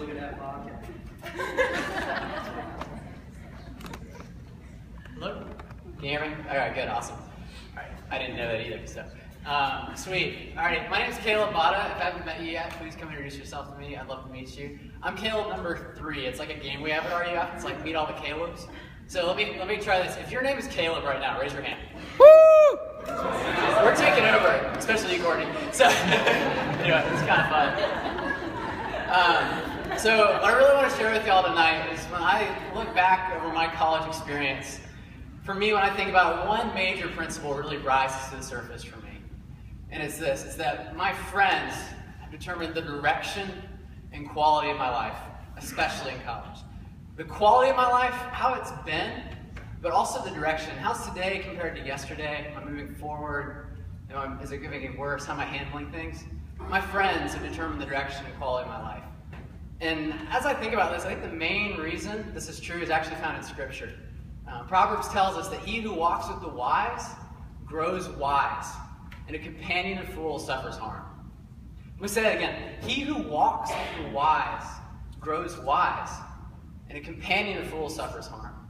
look at that vodka. Look, can you hear me? All right, good, awesome. All right, I didn't know that either, so. Sweet. All right, my name is Caleb Botta. If I haven't met you yet, please come introduce yourself to me. I'd love to meet you. I'm Caleb number 3. It's like a game we have at RUF. It's like meet all the Calebs. So let me try this. If your name is Caleb right now, raise your hand. Woo! We're taking over, especially you, Courtney. So anyway, it's kind of fun. So what I really want to share with y'all tonight is when I look back over my college experience, for me, when I think about it, one major principle really rises to the surface for me. And it's this, it's that my friends have determined the direction and quality of my life, especially in college. The quality of my life, how it's been, but also the direction. How's today compared to yesterday? Am I moving forward? Is it getting worse? How am I handling things? My friends have determined the direction and quality of my life. And as I think about this, I think the main reason this is true is actually found in Scripture. Proverbs tells us that he who walks with the wise grows wise, and a companion of fools suffers harm. Let me say that again. He who walks with the wise grows wise, and a companion of fools suffers harm.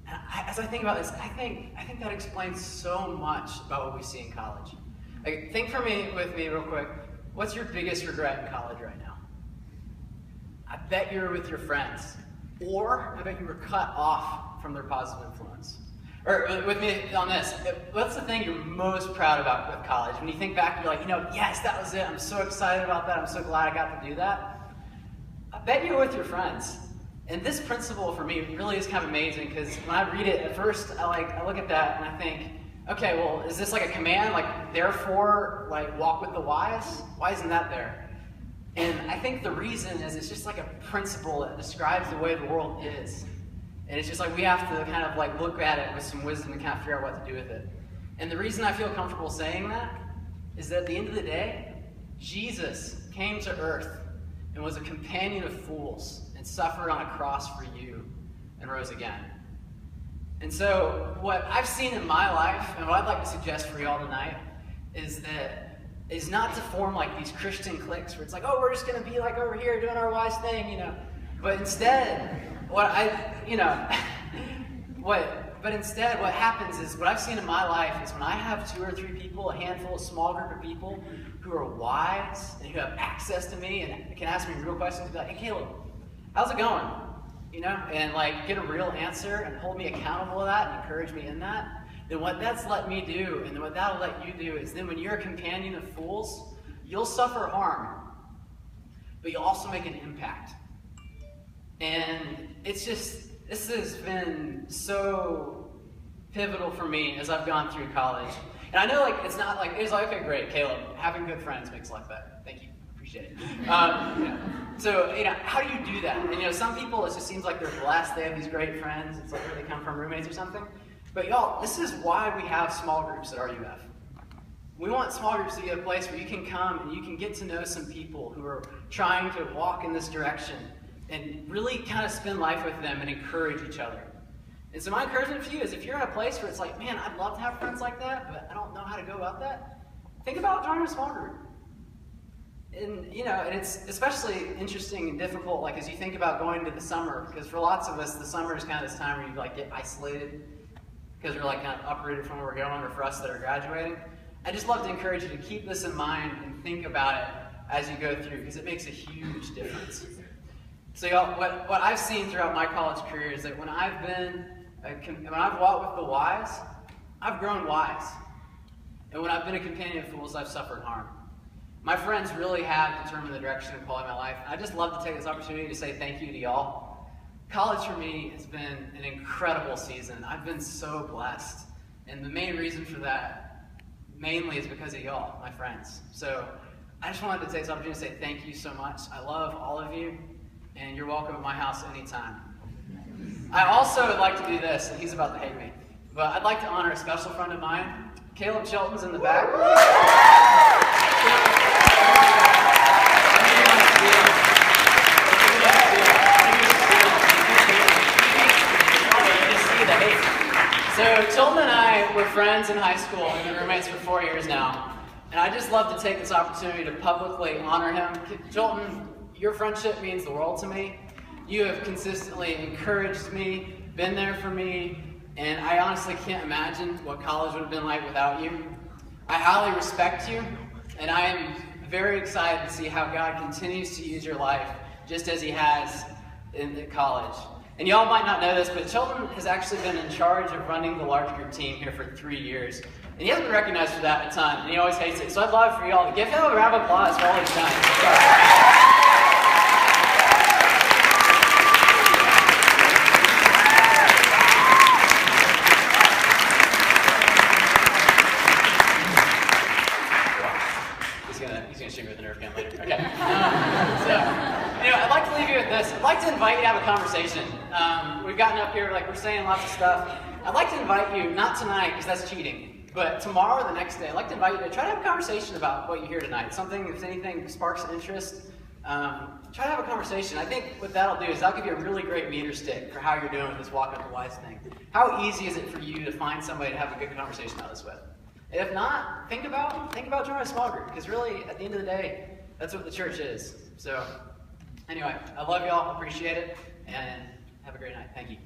And as I think about this, I think that explains so much about what we see in college. Like, think with me real quick. What's your biggest regret in college right now? I bet you're with your friends, or I bet you were cut off from their positive influence. Or with me on this, what's the thing you're most proud about with college? When you think back, you're like, yes, that was it. I'm so excited about that. I'm so glad I got to do that. I bet you're with your friends. And this principle for me really is kind of amazing because when I read it, at first I look at that and I think, okay, well, is this like a command? Like, therefore, like, walk with the wise? Why isn't that there? And I think the reason is it's just like a principle that describes the way the world is. And it's just like we have to kind of like look at it with some wisdom and kind of figure out what to do with it. And the reason I feel comfortable saying that is that at the end of the day, Jesus came to earth and was a companion of fools and suffered on a cross for you and rose again. And so what I've seen in my life and what I'd like to suggest for y'all tonight is not to form like these Christian cliques where it's like, oh, we're just going to be like over here doing our wise thing, But instead, what happens is, what I've seen in my life is when I have 2 or 3 people, a handful, a small group of people who are wise and who have access to me and can ask me real questions, be like, hey Caleb, how's it going? And like get a real answer and hold me accountable to that and encourage me in that. Then what that's let me do, and then what that'll let you do is then when you're a companion of fools, you'll suffer harm, but you'll also make an impact. And it's just, this has been so pivotal for me as I've gone through college. And I know it's not like, it's like, okay, great, Caleb, having good friends makes life better. Thank you, appreciate it. So, how do you do that? And some people, it just seems like they're blessed, they have these great friends, it's like where they come from, roommates or something. But y'all, this is why we have small groups at RUF. We want small groups to be a place where you can come and you can get to know some people who are trying to walk in this direction and really kind of spend life with them and encourage each other. And so my encouragement for you is if you're in a place where it's like, man, I'd love to have friends like that, but I don't know how to go about that, think about joining a small group. And, and it's especially interesting and difficult, like as you think about going to the summer, because for lots of us, the summer is kind of this time where you like get isolated because we're like kind of uprooted from where we're going, or for us that are graduating. I just love to encourage you to keep this in mind and think about it as you go through, because it makes a huge difference. So y'all, what I've seen throughout my college career is that when I've walked with the wise, I've grown wise. And when I've been a companion of fools, I've suffered harm. My friends really have determined the direction and quality of my life. I just love to take this opportunity to say thank you to y'all. College for me has been an incredible season. I've been so blessed. And the main reason for that, mainly, is because of y'all, my friends. So I just wanted to take this opportunity to say thank you so much. I love all of you. And you're welcome at my house anytime. I also would like to do this, and he's about to hate me, but I'd like to honor a special friend of mine. Caleb Chilton's in the back. So Chilton and I were friends in high school. We've been roommates for 4 years now. And I just love to take this opportunity to publicly honor him. Chilton, Your friendship means the world to me. You have consistently encouraged me, been there for me, and I honestly can't imagine what college would have been like without you. I highly respect you, and I am very excited to see how God continues to use your life, just as He has in college. And y'all might not know this, but Children has actually been in charge of running the large group team here for 3 years. And he hasn't been recognized for that a ton, and he always hates it. So I'd love for y'all to give him a round of applause for all he's done. He's gonna shoot me with a Nerf gun later. Okay. I'd like to leave you with this. I'd like to invite you to have a conversation. We've gotten up here, we're saying lots of stuff. I'd like to invite you, not tonight, because that's cheating, but tomorrow or the next day, I'd like to invite you to try to have a conversation about what you hear tonight. Something, if anything, sparks interest. Try to have a conversation. I think what that'll do is that'll give you a really great meter stick for how you're doing with this Walk Up to Wise thing. How easy is it for you to find somebody to have a good conversation about this with? If not, think about joining a small group, because really, at the end of the day, that's what the church is. So, anyway, I love y'all, appreciate it, and have a great night. Thank you.